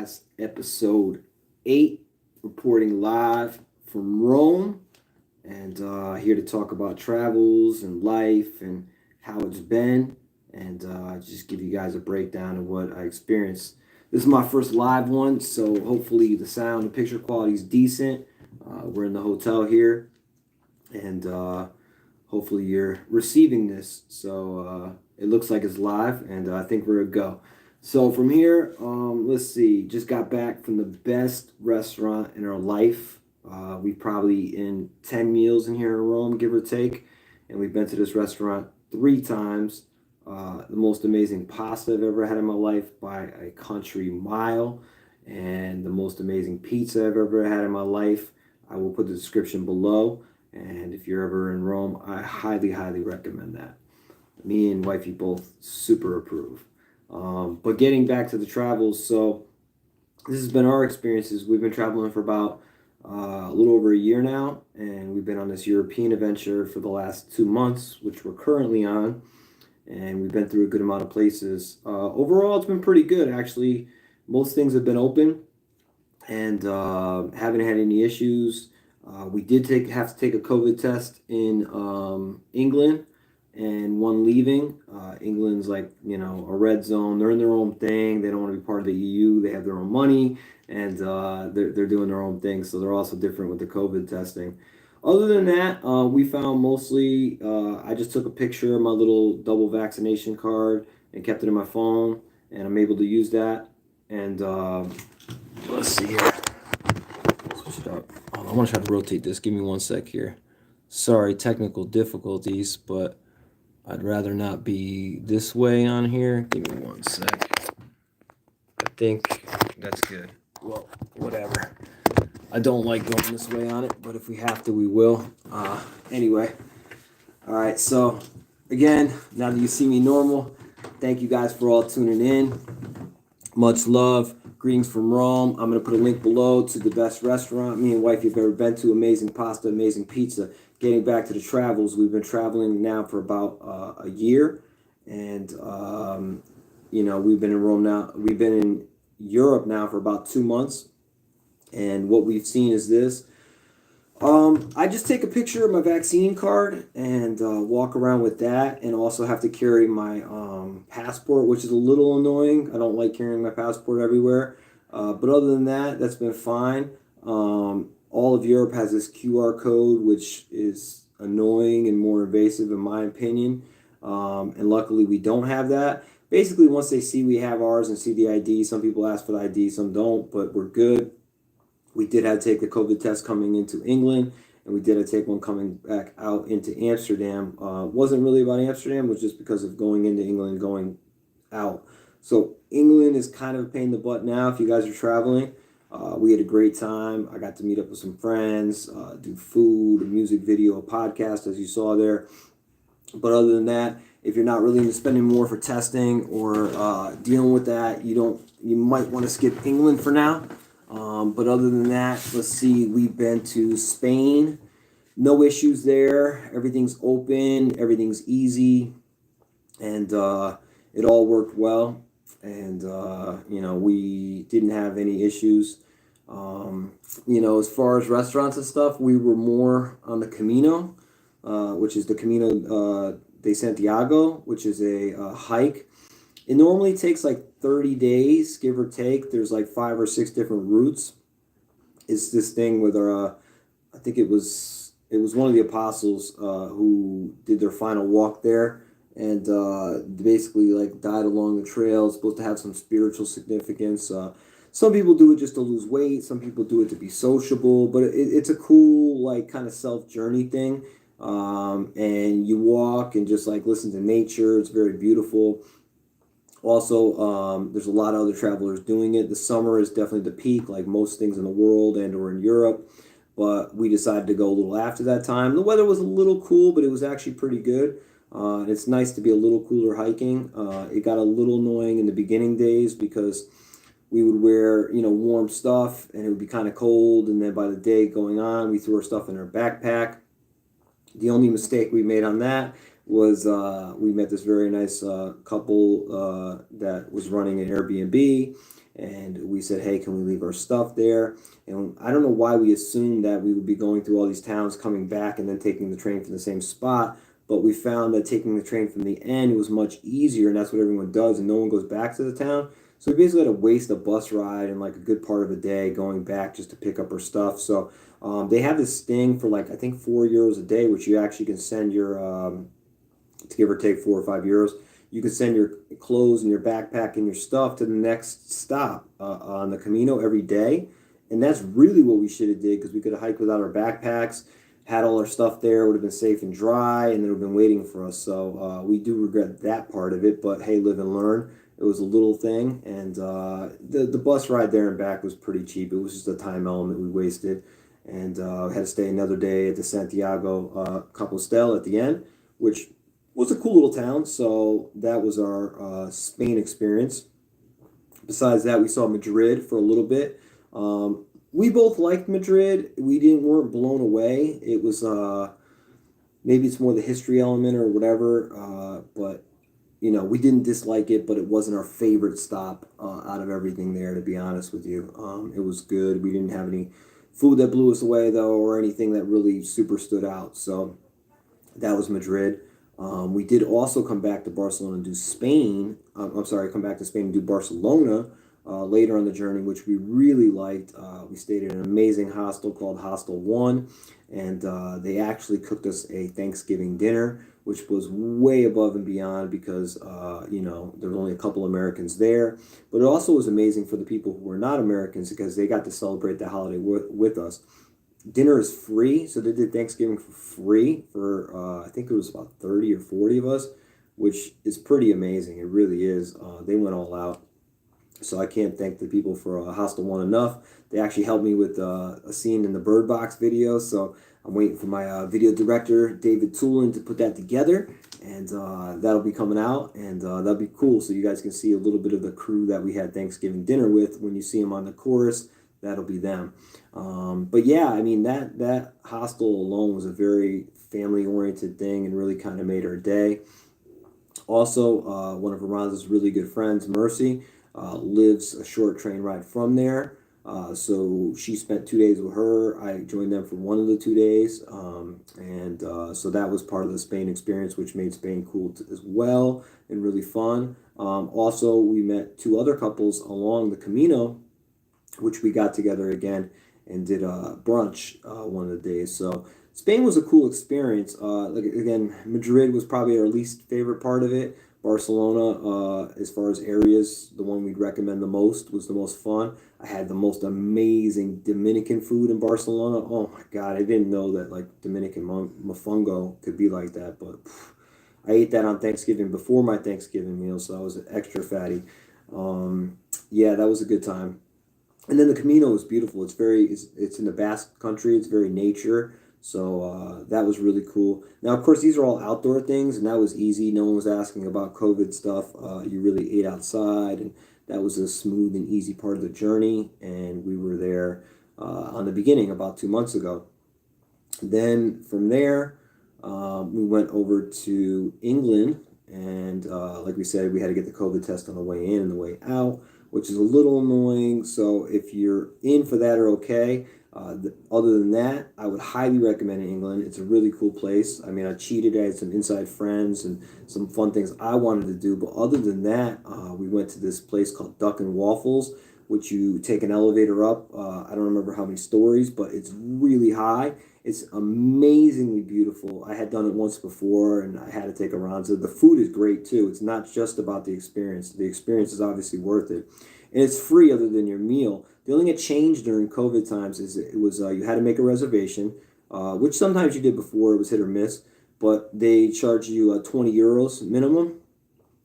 podcast, episode 8, reporting live from Rome, and here to talk about travels and life and how it's been, and just give you guys a breakdown of what I experienced. This is my first live one, so hopefully the sound and picture quality is decent. We're in the hotel here, and hopefully you're receiving this. So it looks like it's live, and I think we're a go. So from here, let's see. Just got back from the best restaurant in our life. We've probably eaten 10 meals in here in Rome, give or take, and we've been to this restaurant 3 times. The most amazing pasta I've ever had in my life by a country mile, and the most amazing pizza I've ever had in my life. I will put the description below, and if you're ever in Rome, I highly, highly recommend that. Me and wifey both super approve. But getting back to the travels, so this has been our experiences. We've been traveling for about a little over a year now, and we've been on this European adventure for the last 2 months, which we're currently on, and we've been through a good amount of places. Overall, it's been pretty good, actually. Most things have been open, and haven't had any issues. We did have to take a COVID test in England, and one leaving. England's like, a red zone. They're in their own thing. They don't want to be part of the EU. They have their own money, and they're doing their own thing. So they're also different with the COVID testing. Other than that, we found mostly, I just took a picture of my little double vaccination card and kept it in my phone, and I'm able to use that. And let's see here. Switch it up. Oh, I want to try to rotate this. Give me 1 sec here. Sorry, technical difficulties, but I'd rather not be this way on here. Give me 1 sec. I think that's good. Well, whatever. I don't like going this way on it, but if we have to, we will. Anyway. All right, so again, now that you see me normal, thank you guys for all tuning in. Much love. Greetings from Rome. I'm going to put a link below to the best restaurant me and wife have ever been to. Amazing pasta, amazing pizza. Getting back to the travels, we've been traveling now for about a year. And, we've been in Rome now. We've been in Europe now for about 2 months. And what we've seen is this. I just take a picture of my vaccine card and walk around with that, and also have to carry my passport, which is a little annoying. I don't like carrying my passport everywhere. But other than that, that's been fine. All of Europe has this QR code, which is annoying and more invasive in my opinion. And luckily we don't have that. Basically, once they see we have ours and see the ID, some people ask for the ID, some don't, but we're good. We did have to take a COVID test coming into England, and we did have to take one coming back out into Amsterdam. Wasn't really about Amsterdam, it was just because of going into England and going out. So England is kind of a pain in the butt now if you guys are traveling. We had a great time. I got to meet up with some friends, do food, a music video, a podcast, as you saw there. But other than that, if you're not really into spending more for testing or dealing with that, you might want to skip England for now. But other than that, let's see, we've been to Spain. No issues there. Everything's open. Everything's easy. And it all worked well. And, we didn't have any issues. As far as restaurants and stuff, we were more on the Camino, which is the Camino de Santiago, which is a hike. It normally takes like 30 days, give or take. There's like 5 or 6 different routes. It's this thing with I think it was one of the apostles who did their final walk there, and basically like died along the trail. It's supposed to have some spiritual significance. Some people do it just to lose weight. Some people do it to be sociable, but it's a cool like kind of self-journey thing. And you walk and just like listen to nature. It's very beautiful. Also, there's a lot of other travelers doing it. The summer is definitely the peak, like most things in the world and or in Europe. But we decided to go a little after that time. The weather was a little cool, but it was actually pretty good. It's nice to be a little cooler hiking. It got a little annoying in the beginning days because we would wear, warm stuff, and it would be kind of cold. And then by the day going on, we threw our stuff in our backpack. The only mistake we made on that was we met this very nice couple that was running an Airbnb, and we said, hey, can we leave our stuff there? And I don't know why we assumed that we would be going through all these towns, coming back, and then taking the train from the same spot. But we found that taking the train from the end was much easier, and that's what everyone does, and no one goes back to the town. So we basically had to waste a bus ride and like a good part of a day going back just to pick up our stuff. So they have this thing for like I think €4 a day, which you actually can send your to give or take €4 or €5. You can send your clothes and your backpack and your stuff to the next stop on the Camino every day, and that's really what we should have did because we could have hiked without our backpacks, had all our stuff there, would have been safe and dry, and it would have been waiting for us. So we do regret that part of it, but hey, live and learn. It was a little thing, and the bus ride there and back was pretty cheap. It was just a time element we wasted, and had to stay another day at the Santiago Compostela at the end, which was a cool little town. So that was our Spain experience. Besides that, we saw Madrid for a little bit. We both liked Madrid. Weren't blown away. It was maybe it's more the history element or whatever, but we didn't dislike it, but it wasn't our favorite stop out of everything there, to be honest with you. It was good. We didn't have any food that blew us away, though, or anything that really super stood out. So that was Madrid. We did also come back to Barcelona and do Spain. Come back to Spain and do Barcelona later on the journey, which we really liked. We stayed at an amazing hostel called Hostel One, and they actually cooked us a Thanksgiving dinner, which was way above and beyond because there were only a couple Americans there. But it also was amazing for the people who were not Americans because they got to celebrate the holiday with us. Dinner is free, so they did Thanksgiving for free for I think it was about 30 or 40 of us, which is pretty amazing. It really is. They went all out. So I can't thank the people for Hostel One enough. They actually helped me with a scene in the Bird Box video, so I'm waiting for my video director, David Toolin, to put that together, and that'll be coming out, and that'll be cool, so you guys can see a little bit of the crew that we had Thanksgiving dinner with. When you see them on the chorus, that'll be them. But yeah, I mean, that hostel alone was a very family-oriented thing and really kind of made our day. Also, one of Aranza's really good friends, Mercy, lives a short train ride from there. So she spent 2 days with her. I joined them for one of the 2 days. So that was part of the Spain experience, which made Spain cool as well and really fun. Also, we met two other couples along the Camino, which we got together again and did a brunch one of the days. So Spain was a cool experience. Again, Madrid was probably our least favorite part of it. Barcelona, as far as areas, the one we'd recommend the most, was the most fun. I had the most amazing Dominican food in Barcelona. Oh my God, I didn't know that like Dominican mofongo could be like that, but I ate that on Thanksgiving before my Thanksgiving meal, so I was extra fatty. Yeah, that was a good time. And then the Camino is beautiful. It's in the Basque country. It's very nature. So that was really cool. Now, of course, these are all outdoor things, and that was easy. No one was asking about COVID stuff. You really ate outside, and that was a smooth and easy part of the journey. And we were there on the beginning about 2 months ago. Then from there, we went over to England, and like we said, we had to get the COVID test on the way in and the way out, which is a little annoying. So if you're in for that, are okay. Other than that, I would highly recommend England. It's a really cool place. I mean, I cheated. I had some inside friends and some fun things I wanted to do. But other than that, we went to this place called Duck and Waffles, which you take an elevator up. I don't remember how many stories, but it's really high. It's amazingly beautiful. I had done it once before, and I had to take a Aranza. The food is great, too. It's not just about the experience. The experience is obviously worth it. And it's free other than your meal. The only thing that changed during COVID times is it was you had to make a reservation, which sometimes you did before. It was hit or miss. But they charge you €20 minimum,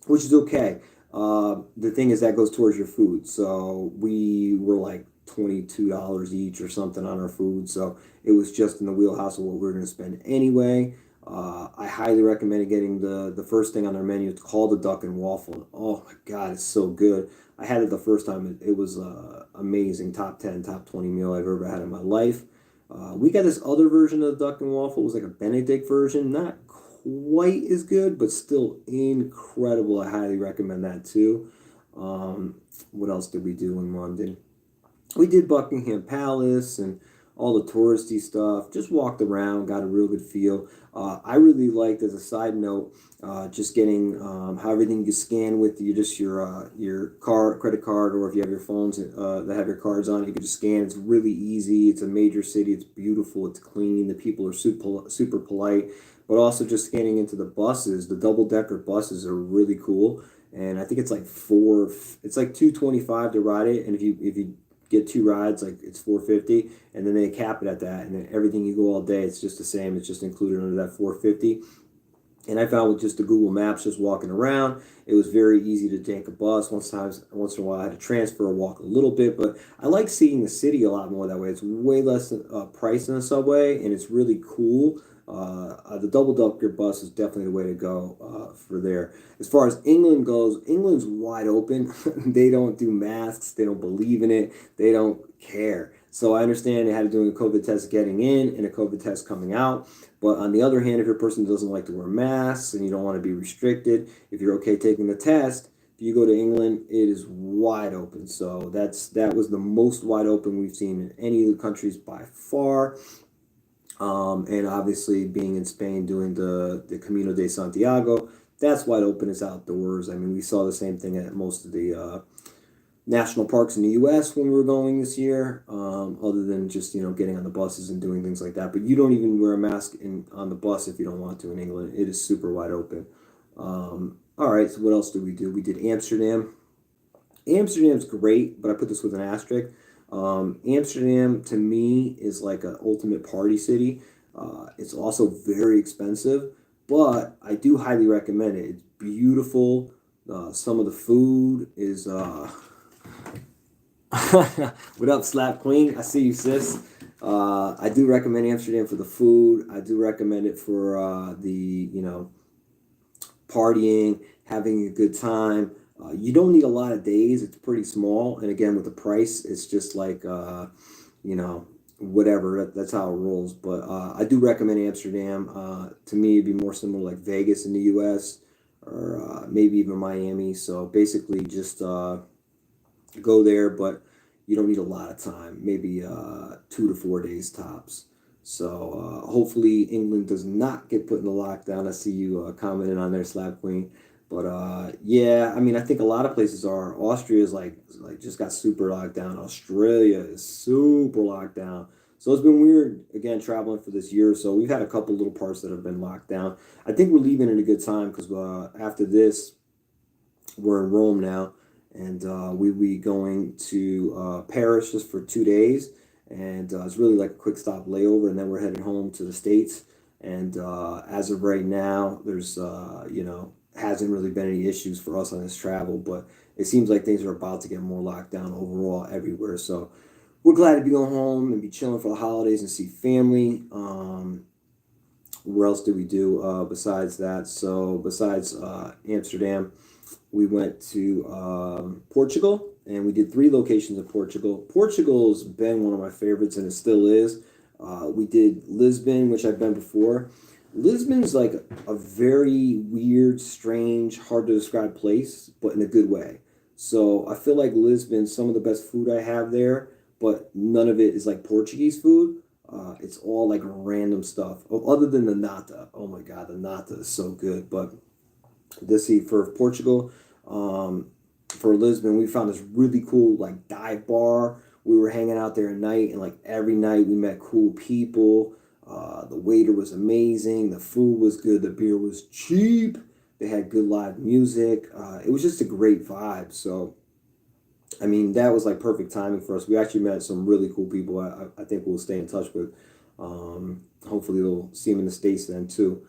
which is okay. The thing is that goes towards your food. So we were like $22 each or something on our food. So it was just in the wheelhouse of what we were going to spend anyway. I highly recommend getting the first thing on their menu. It's called the Duck and Waffle. Oh my God, it's so good. I had it the first time. It was amazing. Top 10, top 20 meal I've ever had in my life. We got this other version of the Duck and Waffle. It was like a Benedict version. Not quite as good, but still incredible. I highly recommend that too. What else did we do in London? We did Buckingham Palace and all the touristy stuff. Just walked around, got a real good feel. I really liked, as a side note, just getting how everything you scan with your card, credit card, or if you have your phones that have your cards on, you can just scan. It's really easy. It's a major city. It's beautiful. It's clean. The people are super polite. But also just scanning into the buses. The double decker buses are really cool. And I think it's like it's like $225 to ride it. And if you get two rides, like it's $450, and then they cap it at that, and then everything you go all day, it's just the same. It's just included under that $450. And I found with just the Google Maps, just walking around, it was very easy to take a bus. Once in a while, I had to transfer or walk a little bit, but I like seeing the city a lot more that way. It's way less price than a subway, and it's really cool. The double decker bus is definitely the way to go for there. As far as England goes, England's wide open. They don't do masks. They don't believe in it. They don't care. So I understand they had to do a COVID test getting in and a COVID test coming out. But on the other hand, if your person doesn't like to wear masks and you don't want to be restricted, if you're okay taking the test, if you go to England, it is wide open. So that was the most wide open we've seen in any of the countries by far. And obviously being in Spain doing the Camino de Santiago, that's wide open as outdoors. I mean, we saw the same thing at most of the national parks in the U.S. when we were going this year, other than just, getting on the buses and doing things like that. But you don't even wear a mask on the bus if you don't want to in England. It is super wide open. All right, so what else did we do? We did Amsterdam. Amsterdam's great, but I put this with an asterisk. Amsterdam to me is like an ultimate party city. It's also very expensive, but I do highly recommend it. It's beautiful. Some of the food is what up, Slap Queen? I see you, sis. I do recommend Amsterdam for the food. I do recommend it for the partying, having a good time. You don't need a lot of days. It's pretty small, and again, with the price, it's just like whatever. That's how it rolls. But I do recommend Amsterdam. To me, it'd be more similar like Vegas in the U.S. or maybe even Miami. So basically, just go there, but you don't need a lot of time. Maybe 2 to 4 days tops. So hopefully England does not get put in the lockdown. I see you commenting on there, Slap Queen. But yeah, I mean, I think a lot of places are. Austria is like just got super locked down. Australia is super locked down. So it's been weird, again, traveling for this year or so. We've had a couple little parts that have been locked down. I think we're leaving at a good time because after this, we're in Rome now. And we'll be going to Paris just for 2 days. And it's really like a quick stop layover. And then we're heading home to the States. And as of right now, there's, hasn't really been any issues for us on this travel, but it seems like things are about to get more locked down overall everywhere. So we're glad to be going home and be chilling for the holidays and see family. Where else did we do besides that? So besides Amsterdam, we went to Portugal, and we did 3 locations in Portugal. Portugal's been one of my favorites, and it still is. We did Lisbon, which I've been before. Lisbon's like a very weird, strange, hard to describe place, but in a good way. So I feel like Lisbon, some of the best food I have there, but none of it is like Portuguese food. It's all like random stuff. Oh, other than the nata. Oh my God, the nata is so good. But let's see, for Portugal, for Lisbon, we found this really cool like dive bar. We were hanging out there at night, and like every night we met cool people. The waiter was amazing. The food was good. The beer was cheap. They had good live music. It was just a great vibe. So, I mean, that was like perfect timing for us. We actually met some really cool people I think we'll stay in touch with. Hopefully we'll see them in the States then too.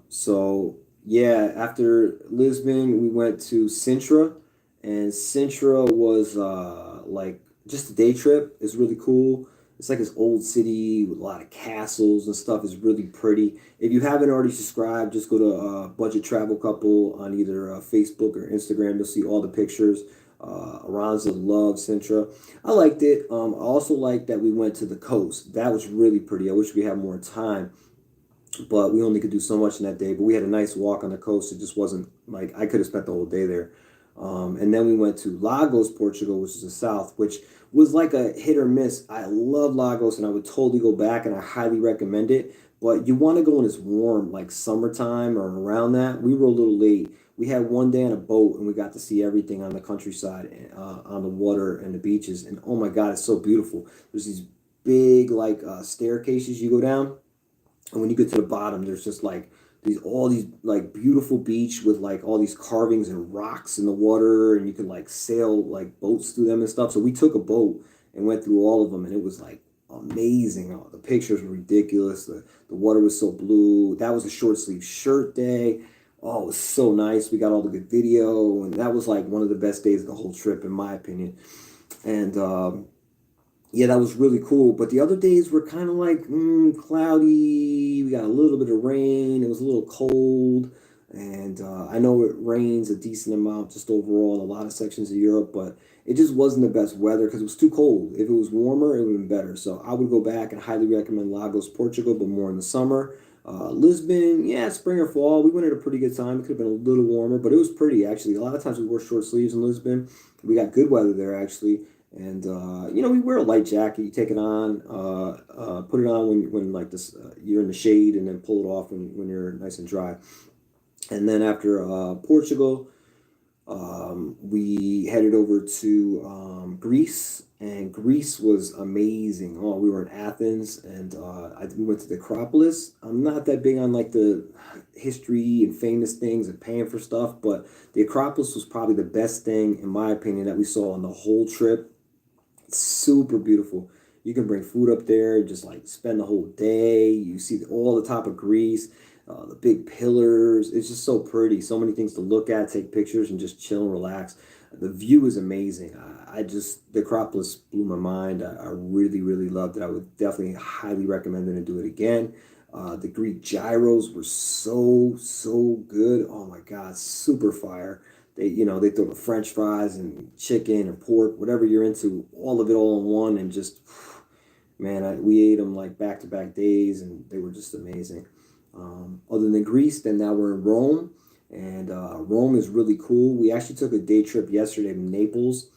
So, yeah, after Lisbon, we went to Sintra. And Sintra was like just a day trip. It's really cool. It's like this old city with a lot of castles and stuff. It's really pretty. If you haven't already subscribed, just go to Budget Travel Couple on either Facebook or Instagram. You'll see all the pictures. Aranza loves Sintra. I liked it. I also liked that we went to the coast. That was really pretty. I wish we had more time, but we only could do so much in that day. But we had a nice walk on the coast. It just wasn't like I could have spent the whole day there. And then we went to Lagos, Portugal, which is the south, which was like a hit or miss. I love Lagos and I would totally go back and I highly recommend it. But you want to go when it's warm, like summertime or around that. We were a little late. We had one day on a boat and we got to see everything on the countryside, on the water and the beaches. And oh my God, it's so beautiful. There's these big like staircases you go down, and when you get to the bottom, there's just like all these like beautiful beach with like all these carvings and rocks in the water, and you can like sail like boats through them and stuff. So we took a boat and went through all of them, and it was like amazing. Oh, the pictures were ridiculous. The water was so blue. That was a short sleeve shirt day. Oh, it was so nice. We got all the good video, and that was like one of the best days of the whole trip, in my opinion. And yeah, that was really cool. But the other days were kind of like cloudy. We got a little bit of rain. It was a little cold. And I know it rains a decent amount just overall in a lot of sections of Europe, but it just wasn't the best weather because it was too cold. If it was warmer, it would have been better. So I would go back and highly recommend Lagos, Portugal, but more in the summer. Lisbon, yeah, spring or fall. We went at a pretty good time. It could have been a little warmer, but it was pretty actually. A lot of times we wore short sleeves in Lisbon. We got good weather there actually. And we wear a light jacket. You take it on, put it on when like this you're in the shade, and then pull it off when you're nice and dry. And then after Portugal, we headed over to Greece, and Greece was amazing. Oh, we were in Athens, and we went to the Acropolis. I'm not that big on like the history and famous things and paying for stuff, but the Acropolis was probably the best thing, in my opinion, that we saw on the whole trip. It's super beautiful. You can bring food up there, just like spend the whole day. You see all the top of Greece, the big pillars. It's just so pretty. So many things to look at, take pictures, and just chill and relax. The view is amazing. The Acropolis blew my mind. I really, really loved it. I would definitely highly recommend it and do it again. The Greek gyros were so, so good. Oh my God, super fire. They throw the French fries and chicken or pork, whatever you're into, all of it all in one, and just, man, we ate them like back to back days, and they were just amazing. Other than Greece, then now we're in Rome, and Rome is really cool. We actually took a day trip yesterday to Naples.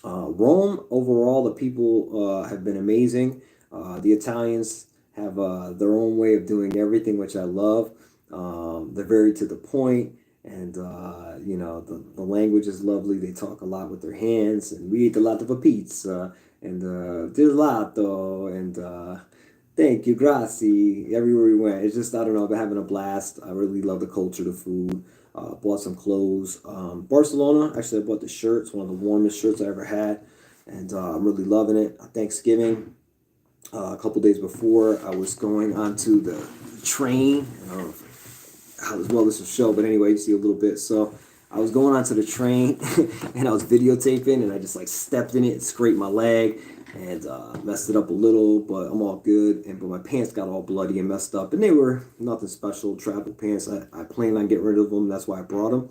Rome, overall, the people have been amazing. The Italians have their own way of doing everything, which I love. They're very to the point, and the language is lovely. They talk a lot with their hands, and we ate a lot of a pizza, and gelato, and thank you, grazie, everywhere we went. It's just, I don't know, I've been having a blast. I really love the culture, the food. Bought some clothes. Barcelona, actually, I bought the shirt. It's one of the warmest shirts I ever had, and I'm really loving it. Thanksgiving, a couple days before, I was going onto the train. I don't know how well this will show, but anyway, you see a little bit. So I was going onto the train, and I was videotaping, and I just like stepped in it and scraped my leg, and messed it up a little, but I'm all good. But my pants got all bloody and messed up, and they were nothing special, travel pants. I planned on getting rid of them. That's why I brought them,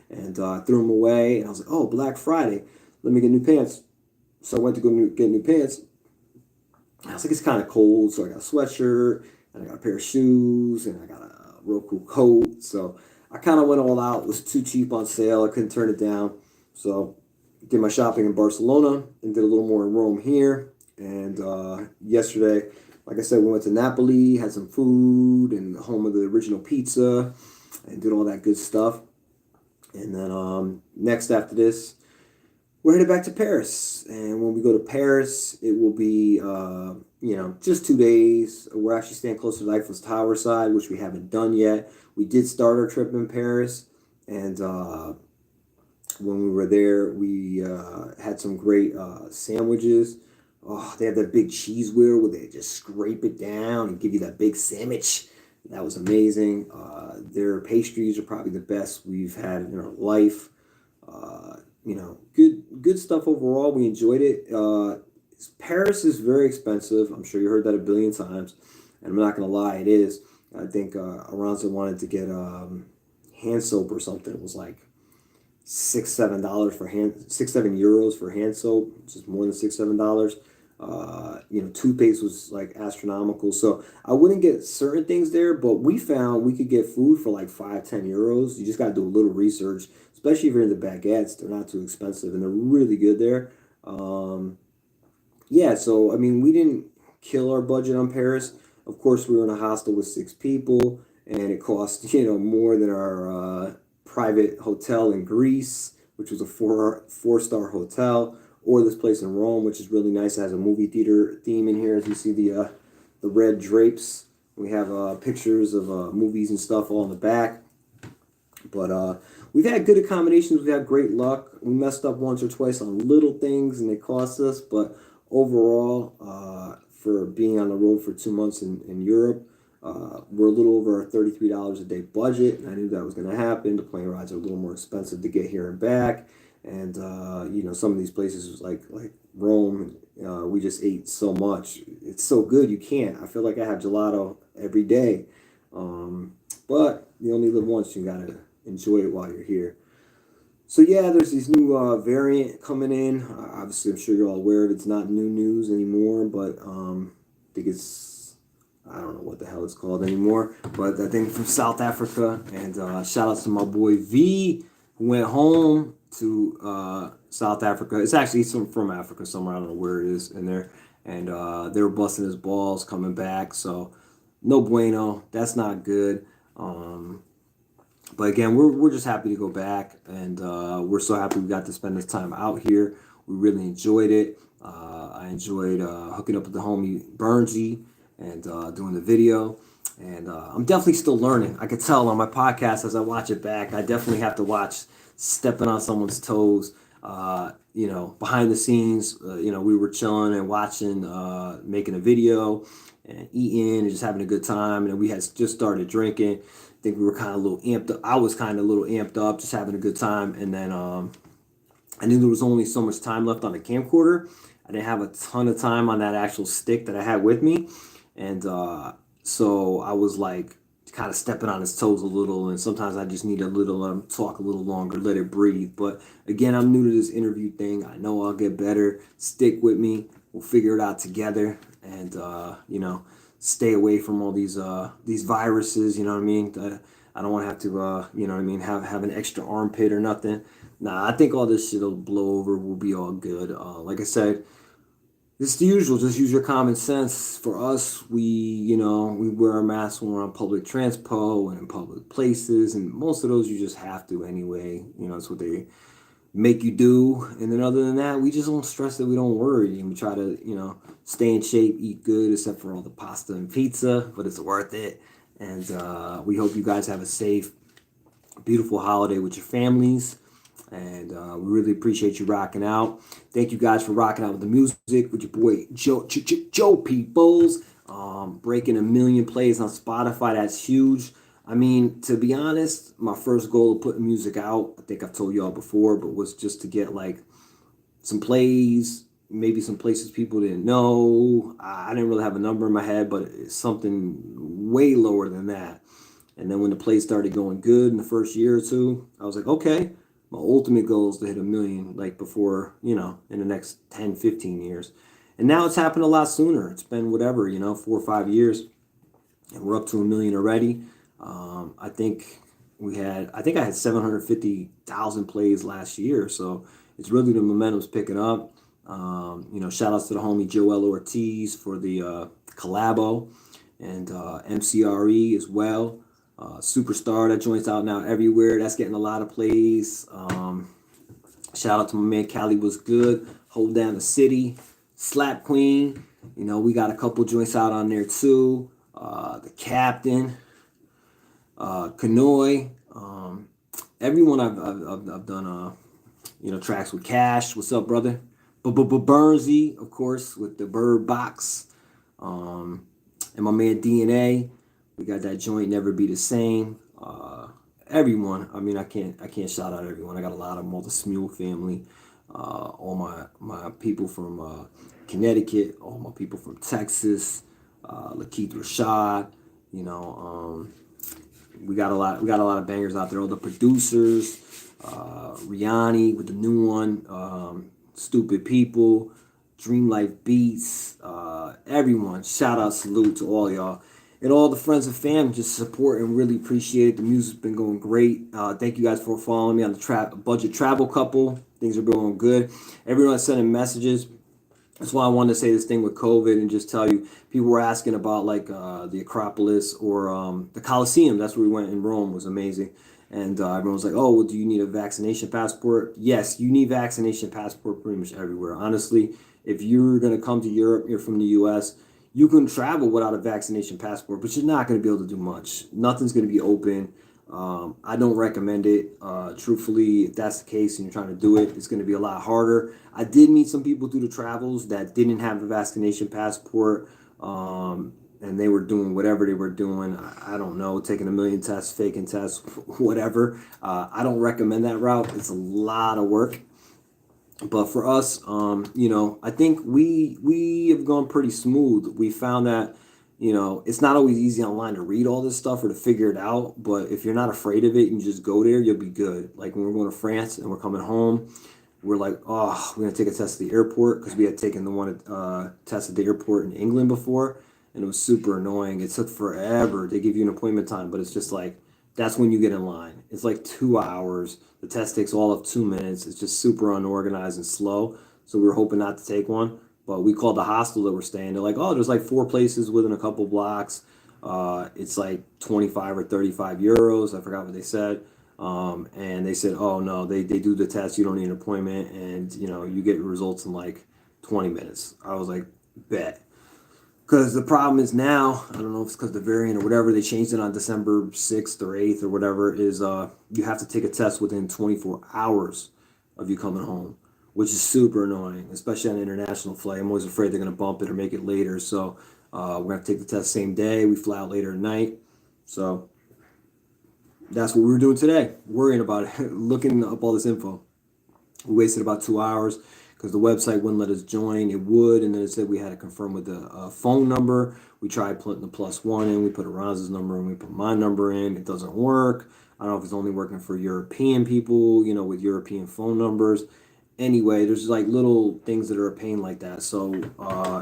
and threw them away. And I was like, oh, Black Friday, let me get new pants. So I went to get new pants. I was like, it's kind of cold, so I got a sweatshirt, and I got a pair of shoes, and I got a real cool coat. So I kind of went all out. It was too cheap on sale. I couldn't turn it down. So did my shopping in Barcelona and did a little more in Rome here. And yesterday, like I said, we went to Napoli, had some food and the home of the original pizza, and did all that good stuff. And then next after this, we're headed back to Paris. And when we go to Paris, it will be, just 2 days. We're actually staying close to the Eiffel Tower side, which we haven't done yet. We did start our trip in Paris, and when we were there, we had some great sandwiches. Oh, they have that big cheese wheel where they just scrape it down and give you that big sandwich. That was amazing. Their pastries are probably the best we've had in our life. Good stuff overall. We enjoyed it. Paris is very expensive. I'm sure you heard that a billion times, and I'm not gonna lie, it is. I think Aranza wanted to get hand soap or something. It was like $6-7 for €6-7 for hand soap, which is more than $6-7. Toothpaste was like astronomical. So I wouldn't get certain things there, but we found we could get food for like 5, 10 euros. You just got to do a little research, especially if you're in the baguettes. They're not too expensive and they're really good there. Yeah, so I mean, we didn't kill our budget on Paris. Of course, we were in a hostel with 6 people, and it cost more than our private hotel in Greece, which was a four-star hotel, or this place in Rome, which is really nice. It has a movie theater theme in here. As you see the red drapes, we have pictures of movies and stuff all in the back. But we've had good accommodations. We've had great luck. We messed up once or twice on little things, and they cost us. But overall, for being on the road for 2 months in Europe, we're a little over our $33 a day budget. And I knew that was going to happen. The plane rides are a little more expensive to get here and back. And some of these places like Rome, we just ate so much. It's so good you can't. I feel like I have gelato every day. But you only live once. You gotta enjoy it while you're here. So yeah, there's these new variant coming in. Obviously, I'm sure you're all aware of it. It's not new news anymore, but I think I don't know what the hell it's called anymore. But I think from South Africa, and shout out to my boy V, who went home to South Africa. It's actually from Africa somewhere. I don't know where it is in there. And they were busting his balls coming back. So no bueno. That's not good. But again, we're just happy to go back, and we're so happy we got to spend this time out here. We really enjoyed it. I enjoyed hooking up with the homie Bernsey and doing the video. And I'm definitely still learning. I could tell on my podcast as I watch it back. I definitely have to watch stepping on someone's toes. Behind the scenes, we were chilling and watching, making a video and eating and just having a good time. And we had just started drinking. I think we were kind of a little amped up. I was kind of a little amped up, just having a good time. And then I knew there was only so much time left on the camcorder. I didn't have a ton of time on that actual stick that I had with me. And so I was like kind of stepping on his toes a little. And sometimes I just need a little talk a little longer, let it breathe. But again, I'm new to this interview thing. I know I'll get better. Stick with me. We'll figure it out together. And, stay away from all these viruses, you know what I mean? I don't want to have to, have an extra armpit or nothing. Nah, I think all this shit will blow over. We'll be all good. Like I said, it's the usual. Just use your common sense. For us, we wear our masks when we're on public transpo and in public places, and most of those you just have to anyway. That's what they make you do. And then other than that, we just don't stress it. We don't worry. And we try to, stay in shape, eat good, except for all the pasta and pizza, but it's worth it. And we hope you guys have a safe, beautiful holiday with your families. And we really appreciate you rocking out. Thank you guys for rocking out with the music with your boy Joe Peoples. Breaking 1 million plays on Spotify. That's huge. I mean, to be honest, my first goal of putting music out, I think I've told y'all before, but was just to get like some plays, maybe some places people didn't know. I didn't really have a number in my head, but it's something way lower than that. And then when the plays started going good in the first year or two, I was like, okay, my ultimate goal is to hit 1 million, like before, in the next 10, 15 years. And now it's happened a lot sooner. It's been whatever, 4 or 5 years, and we're up to 1 million already. I think I had 750,000 plays last year, so it's really the momentum's picking up. Shout outs to the homie Joel Ortiz for the collabo, and MCRE as well. Superstar, that joint's out now everywhere. That's getting a lot of plays. Shout out to my man Cali was good. Hold Down the City, Slap Queen. We got a couple joints out on there too. The Captain. Kanoy, everyone I've done tracks with Cash. What's up, brother? Bernsey, of course, with the Bird Box, and my man DNA. We got that joint Never Be the Same. Everyone. I mean, I can't shout out everyone. I got a lot of them. All the Smule family, all my people from Connecticut, all my people from Texas, Lakeith Rashad. We got a lot of bangers out there. All the producers, Rihanna with the new one, Stupid People, Dream Life Beats, everyone. Shout out, salute to all y'all. And all the friends and fam, just support and really appreciate it. The music's been going great. Thank you guys for following me on the budget travel couple. Things are going good. Everyone sending messages. That's why I wanted to say this thing with COVID and just tell you, people were asking about like the Acropolis or the Colosseum. That's where we went in Rome. Was amazing. And everyone was like, oh, well, do you need a vaccination passport? Yes, you need vaccination passport pretty much everywhere. Honestly, if you're going to come to Europe, you're from the US, you can travel without a vaccination passport, but you're not going to be able to do much. Nothing's going to be open. I don't recommend it. Truthfully, if that's the case and you're trying to do it, it's going to be a lot harder. I did meet some people through the travels that didn't have a vaccination passport. And they were doing whatever they were doing. I don't know, taking a million tests, faking tests, whatever. I don't recommend that route. It's a lot of work. But for us, I think we have gone pretty smooth. We found that, it's not always easy online to read all this stuff or to figure it out. But if you're not afraid of it and you just go there, you'll be good. Like when we're going to France and we're coming home, we're like, oh, we're going to take a test at the airport because we had taken the one test at the airport in England before. And it was super annoying. It took forever. They give you an appointment time, but it's just like, that's when you get in line. It's like 2 hours. The test takes all of 2 minutes. It's just super unorganized and slow. So we were hoping not to take one. But we called the hostel that we're staying. They're like, oh, there's like 4 places within a couple blocks. It's like 25 or 35 euros. I forgot what they said. And they said, oh, no, they do the test. You don't need an appointment. And, you get results in like 20 minutes. I was like, bet. Because the problem is now, I don't know if it's because the variant or whatever, they changed it on December 6th or 8th or whatever, is you have to take a test within 24 hours of you coming home, which is super annoying, especially on an international flight. I'm always afraid they're going to bump it or make it later. So we're going to take the test same day. We fly out later at night. So that's what we were doing today, worrying about it, looking up all this info. We wasted about 2 hours because the website wouldn't let us join. It would, and then it said we had to confirm with the phone number. We tried putting the +1 in. We put Aranza's number and we put my number in. It doesn't work. I don't know if it's only working for European people, with European phone numbers. Anyway, there's like little things that are a pain like that. So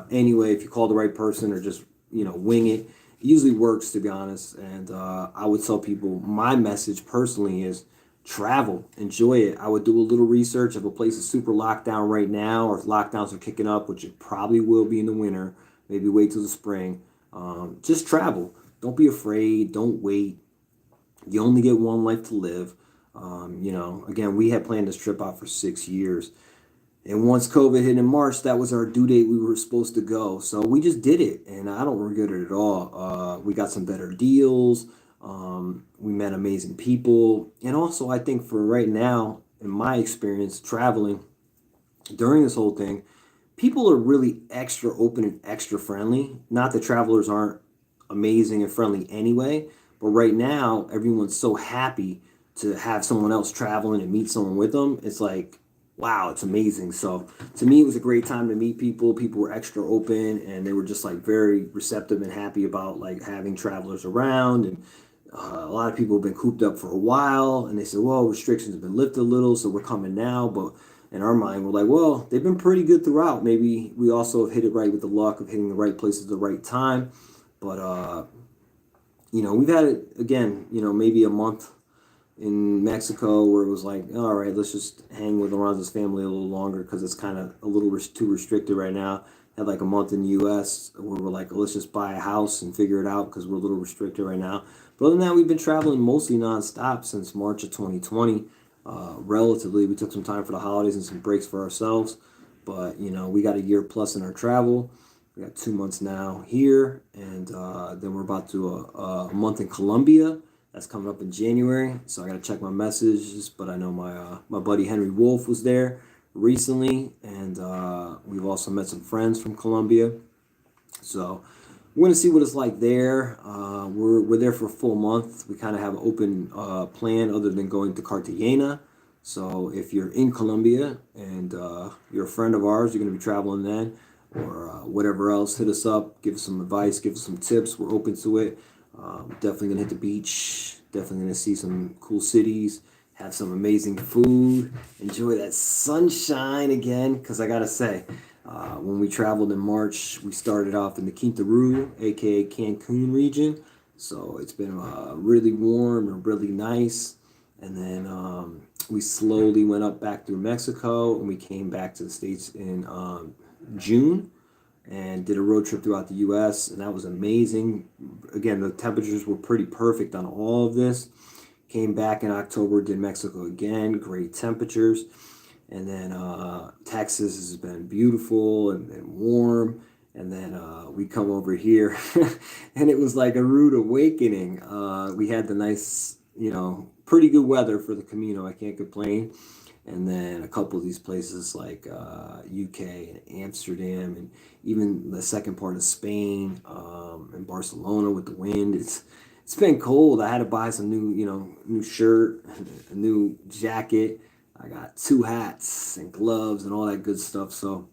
anyway, if you call the right person or just, wing it, it usually works, to be honest. And I would tell people, my message personally is, travel, enjoy it. I would do a little research if a place is super locked down right now, or if lockdowns are kicking up, which it probably will be in the winter. Maybe wait till the spring. Just travel. Don't be afraid. Don't wait. You only get one life to live. Again, we had planned this trip out for 6 years. And once COVID hit in March, that was our due date. We were supposed to go. So we just did it. And I don't regret it at all. We got some better deals. We met amazing people. And also, I think for right now, in my experience traveling during this whole thing, people are really extra open and extra friendly. Not that travelers aren't amazing and friendly anyway, but right now, everyone's so happy to have someone else traveling and meet someone with them. It's like, wow, it's amazing. So to me, it was a great time to meet people. People were extra open and they were just like very receptive and happy about like having travelers around. And a lot of people have been cooped up for a while, and they said, well, restrictions have been lifted a little, so we're coming now. But in our mind, we're like, well, they've been pretty good throughout. Maybe we also have hit it right with the luck of hitting the right places at the right time. But, we've had it, again, maybe a month in Mexico where it was like, all right, let's just hang with Lorenzo's family a little longer because it's kind of a little too restricted right now. Had like a month in the U.S. where we're like, let's just buy a house and figure it out because we're a little restricted right now. But other than that, we've been traveling mostly nonstop since March of 2020. Relatively, we took some time for the holidays and some breaks for ourselves. But, we got a year plus in our travel. We got 2 months now here. And then we're about to a month in Colombia. That's coming up in January. So I got to check my messages. But I know my buddy Henry Wolf was there recently. And we've also met some friends from Colombia. So we're going to see what it's like there. We're there for a full month. We kind of have an open plan other than going to Cartagena. So if you're in Colombia and you're a friend of ours, you're going to be traveling then, or whatever else, hit us up, give us some advice, give us some tips. We're open to it. Definitely going to hit the beach. Definitely going to see some cool cities, have some amazing food, enjoy that sunshine again. Because I got to say, When we traveled in March, we started off in the Quinta Roo, aka Cancun region. So it's been really warm and really nice. And then we slowly went up back through Mexico, and we came back to the States in June and did a road trip throughout the U.S. and that was amazing. Again, the temperatures were pretty perfect on all of this. Came back in October, did Mexico again, great temperatures. And then Texas has been beautiful and warm. And then we come over here, and it was like a rude awakening. We had the nice, pretty good weather for the Camino. I can't complain. And then a couple of these places like UK and Amsterdam, and even the second part of Spain and Barcelona with the wind. It's been cold. I had to buy some new shirt, a new jacket. I got 2 hats and gloves and all that good stuff. So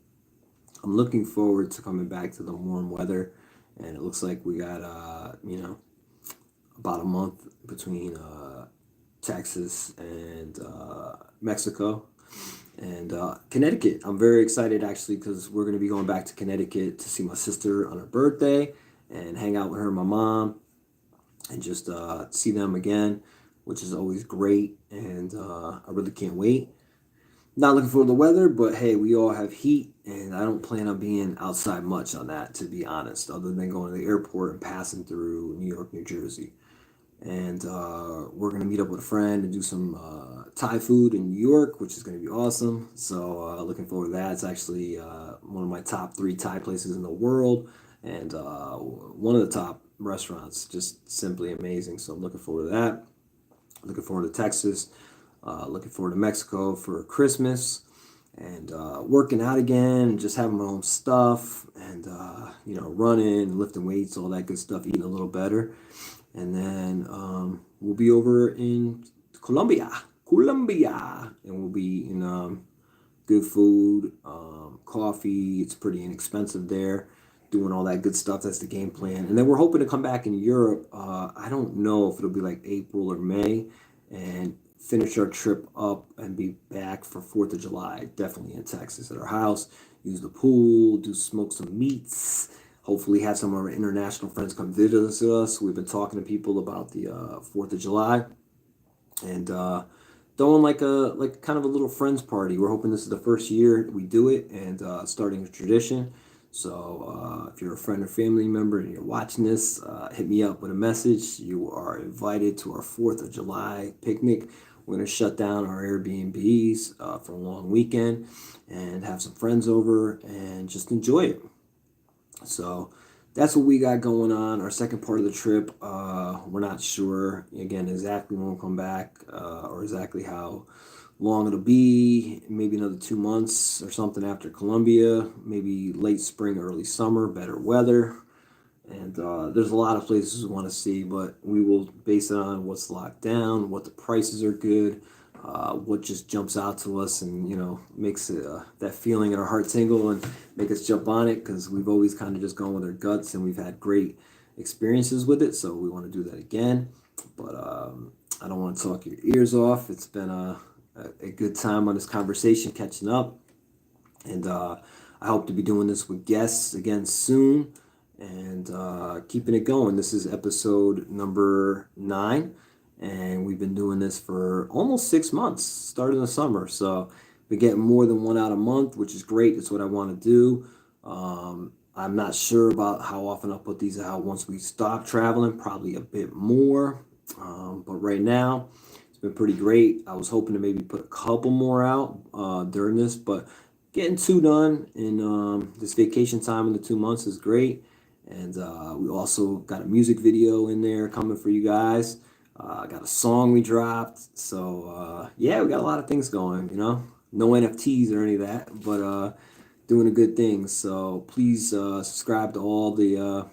I'm looking forward to coming back to the warm weather. And it looks like we got, about a month between Texas and Mexico and Connecticut. I'm very excited actually because we're going to be going back to Connecticut to see my sister on her birthday and hang out with her and my mom and just see them again, which is always great, and I really can't wait. Not looking for the weather, but hey, we all have heat, and I don't plan on being outside much on that, to be honest, other than going to the airport and passing through New York, New Jersey. And we're going to meet up with a friend and do some Thai food in New York, which is going to be awesome. So looking forward to that. It's actually one of my top 3 Thai places in the world, and one of the top restaurants, just simply amazing. So I'm looking forward to that. Looking forward to Texas. Looking forward to Mexico for Christmas, and working out again, and just having my own stuff, and running, lifting weights, all that good stuff, eating a little better. And then we'll be over in Colombia, and we'll be in good food, coffee. It's pretty inexpensive there. Doing all that good stuff. That's the game plan. And then we're hoping to come back in Europe. I don't know if it'll be like April or May, and finish our trip up and be back for 4th of July. Definitely in Texas at our house. Use the pool, smoke some meats. Hopefully have some of our international friends come visit us. We've been talking to people about the 4th of July, and throwing like kind of a little friends party. We're hoping this is the first year we do it, and starting a tradition. So if you're a friend or family member and you're watching this, hit me up with a message. You are invited to our 4th of July picnic. We're going to shut down our Airbnbs for a long weekend and have some friends over and just enjoy it. So that's what we got going on. Our second part of the trip, we're not sure, again, exactly when we'll come back or exactly how long it'll be. Maybe another 2 months or something after Colombia, maybe late spring, early summer, better weather. And there's a lot of places we want to see, but we will base it on what's locked down, what the prices are good, what just jumps out to us and, makes it, that feeling in our heart tingle and make us jump on it, because we've always kind of just gone with our guts and we've had great experiences with it. So we want to do that again. But I don't want to talk your ears off. It's been a good time on this conversation, catching up. And I hope to be doing this with guests again soon, and keeping it going. This is episode number 9, and we've been doing this for almost 6 months, starting the summer. So we're getting more than 1 out a month, which is great. It's what I want to do. I'm not sure about how often I'll put these out once we stop traveling, probably a bit more. But right now, it's been pretty great. I was hoping to maybe put a couple more out during this, but getting 2 done in this vacation time in the 2 months is great. And we also got a music video in there coming for you guys. Got a song we dropped. So yeah, we got a lot of things going, No NFTs or any of that, but doing a good thing. So please subscribe to all the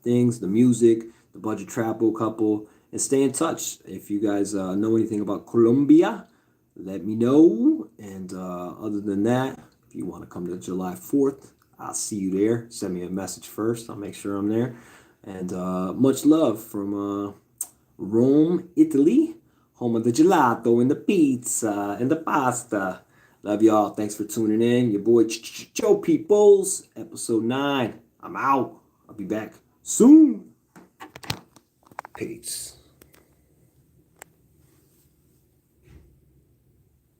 things, the music, the Budget Travel couple, and stay in touch. If you guys know anything about Colombia, let me know. And other than that, if you want to come to July 4th, I'll see you there. Send me a message first. I'll make sure I'm there. And much love from Rome, Italy, home of the gelato and the pizza and the pasta. Love y'all. Thanks for tuning in. Your boy Joe Peoples, episode 9. I'm out. I'll be back soon. Peace.